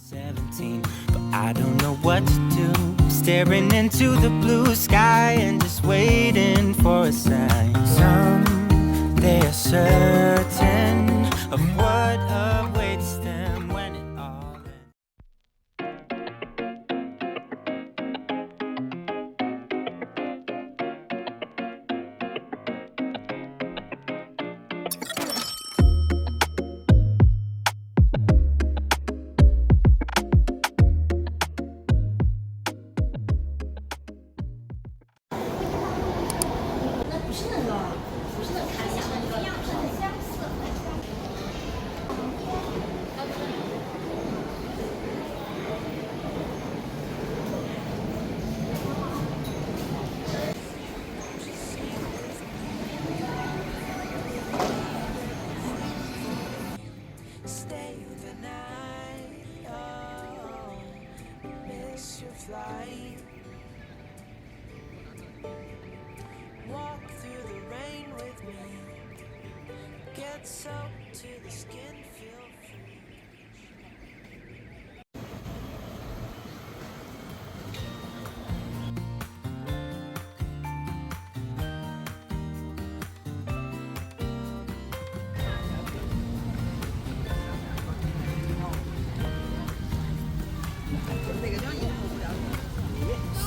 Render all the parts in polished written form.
17, but I don't know what to do. Staring into the blue sky and just waiting for a sign. Someday are certain of what awaits them when it all ends. Stay the night, oh, miss your flight. Walk through the rain with me. Get soaked to the skin, feel free.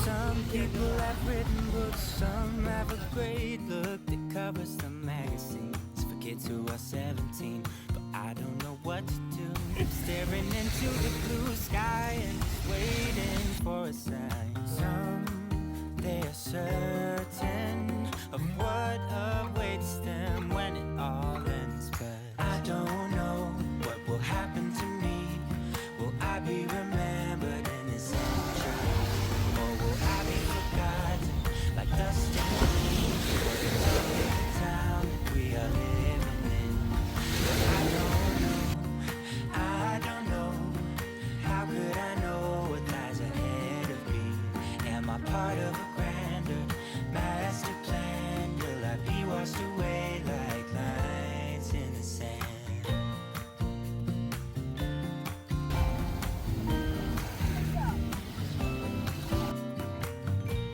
Some people have written books, some have a great look that covers the magazines for kids who are 17, but I don't know what to do. I'm staring into the blue sky and just waiting for a sign. Someday are certain of what awaits them when it all ends, but I don't know what will happen to me. Will I be remembered in this century? Or will I be forgotten like dust in the wind? What a lovely town that we are living in. But I don't know, how could I know what lies ahead of me? Am I part of a grander master plan? Will I be washed away like lines in the sand?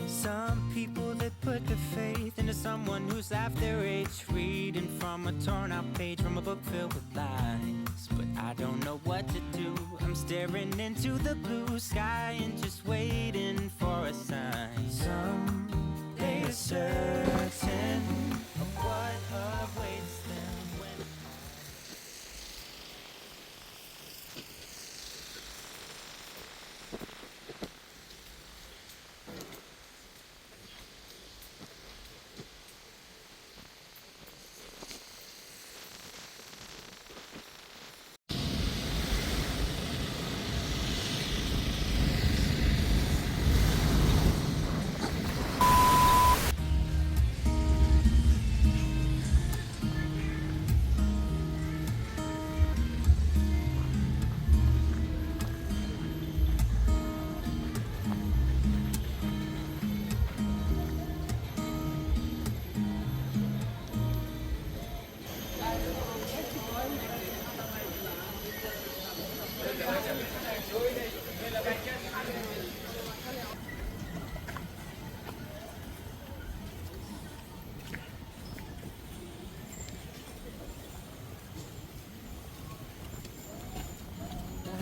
Some people that put their faith into someone who's half their age, reading from a torn out page from a book filled with lies. But I don't know what to do. I'm staring into the blue sky and just waiting for a sign. Someday is certain of what awaits them when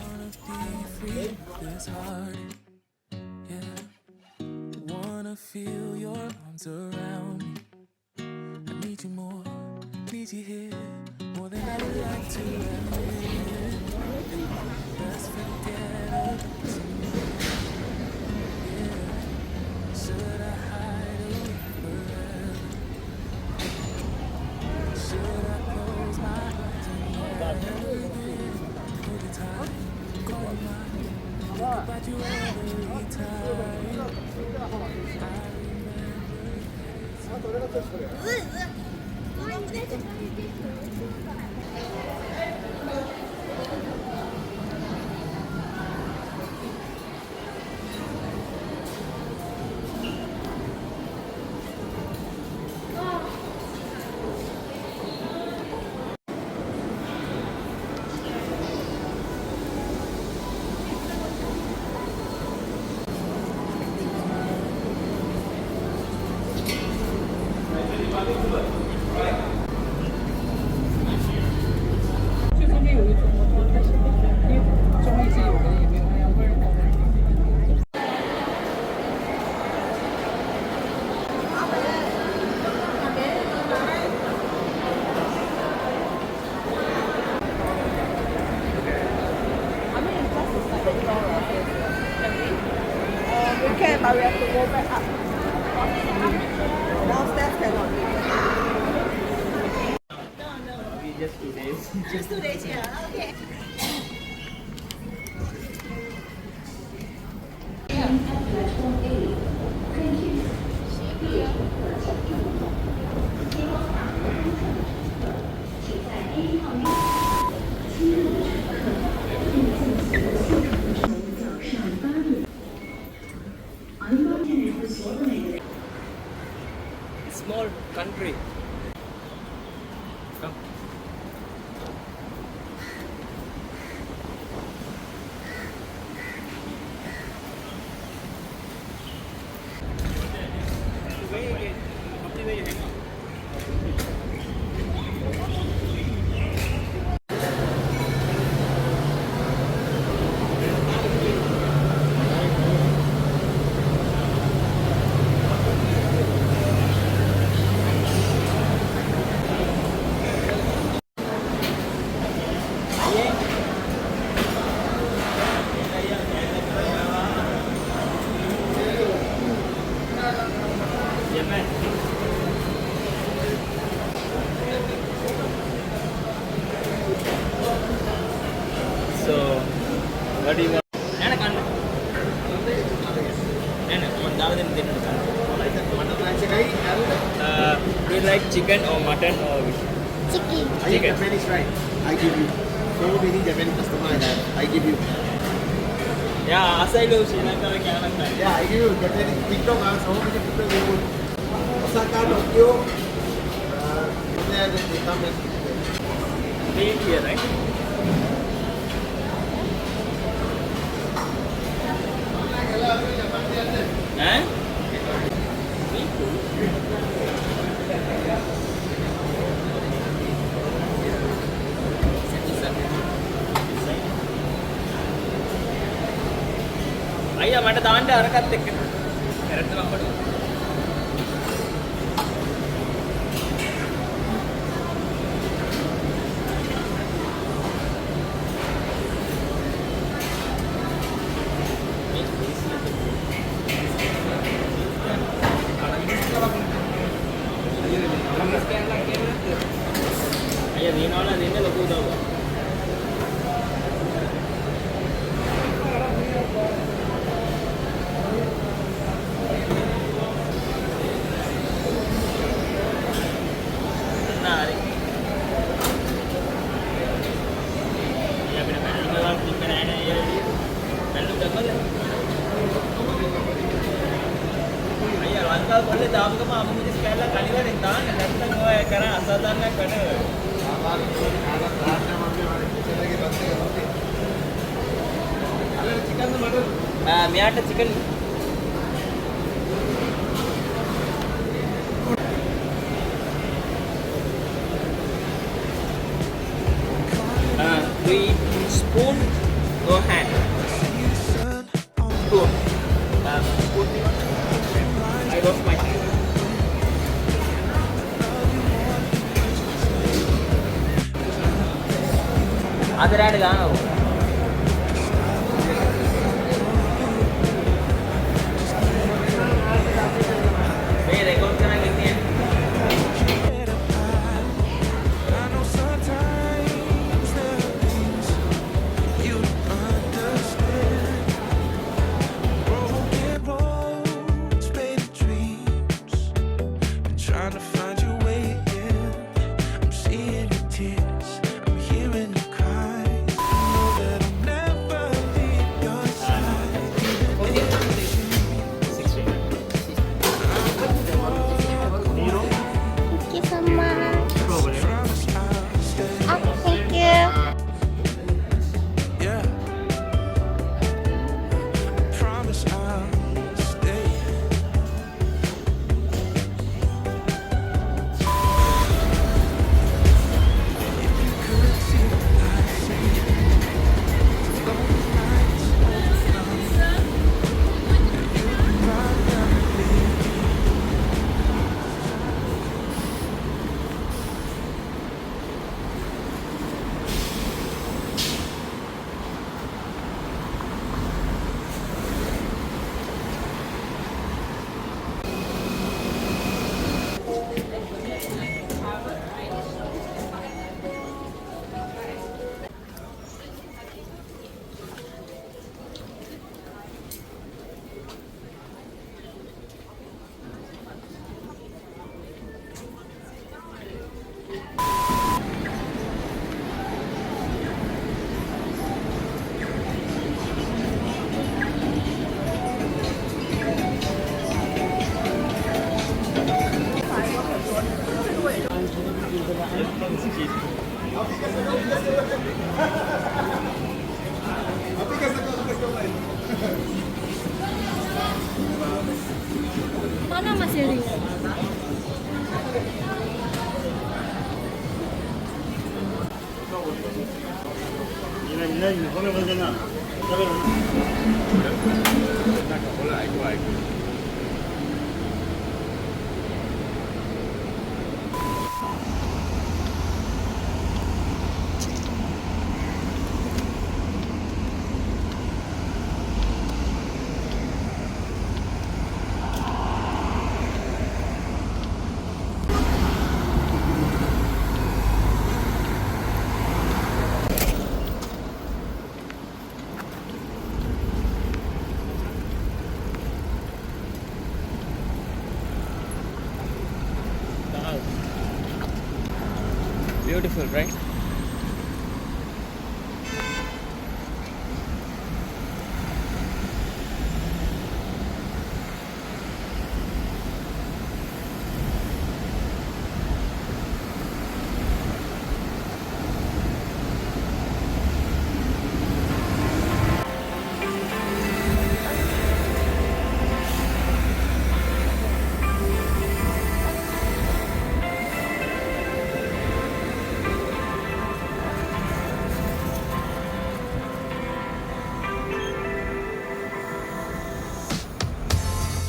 Wanna be free of this heart, yeah. Wanna feel your arms around me. I need you more, need you here, more than I would like to admit. Let's forget about tonight, yeah. Should I hide away forever? Should I close my eyes and never begin? Take the time, call you mine, think about you every time. we have to go back up. Downstairs cannot. Just 2 days. Just 2 days, yeah. Okay. Small country. Come. So, what do you want? Nana kan? Nana, one dollar then dinner kan? Do you like chicken or mutton or which? Chicken. I eat Japanese, right? I give you. So many Japanese customer I have. I give you. Yeah, asai lo Sri Lanka mein kya लगता है? Yeah, I give you Japanese. TikTok, so many people they would. Osaka, Tokyo. There they come and. They eat here, right? Huh? අයියා මට දාන්න අරකට එක්ක. Carrot මම පොඩි. අයියා දිනවල දෙන්න ලොකු උදව්වක්. පොල්ලේ දාපුවම අමුමුදිස් කැල්ල කලිවරෙන් දාන්න නැත්නම් ඔය කරා අසාධාරණයක් වැඩ. මෙයාට chicken do you eat spoon or hand? Spoon. Spoon. I wash my hand. Other hand ගානවා. මේ රෙකෝඩ් කරගෙන ඉන්නේ. I know sometimes there are things you understand. Broken roads, faded dreams. Been trying to find your way again. I'm seeing your tears. I'm hearing you cry. masih ringan. Beautiful, right?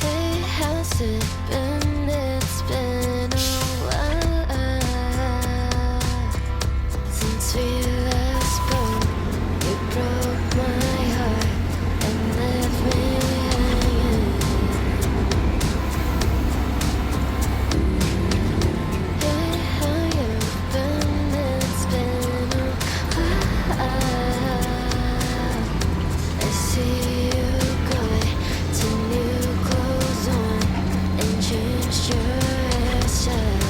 Hey, how's it been? It's been a while since we last spoke. You broke my heart and left me hanging. Hey, how you been? It's been a while. I see you going to new clothes on and changed your hairstyle.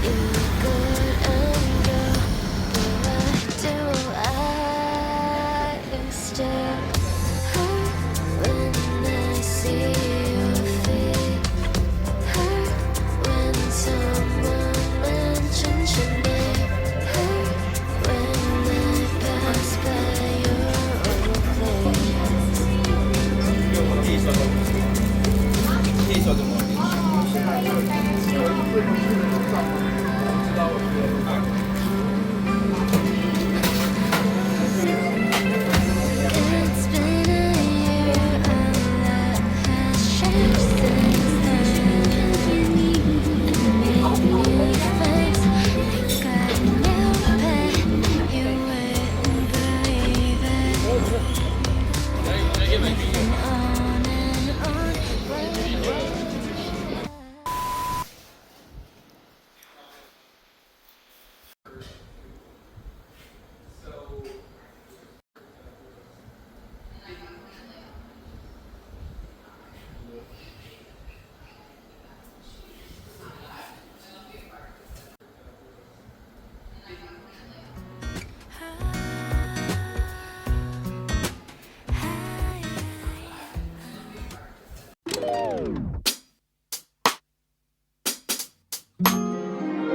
You look good and girl, but why do I still hurt when I see your feet? Hurt when someone mentions your name. Hurt when I pass by your old It's been a year, a lot has changed since then. New face, got new pet, you wouldn't believe it. And on and on.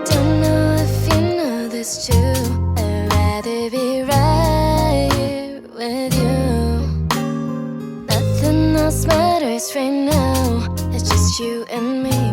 Don't know if you know this too. I'd rather be right here with you. Nothing else matters right now. It's just you and me.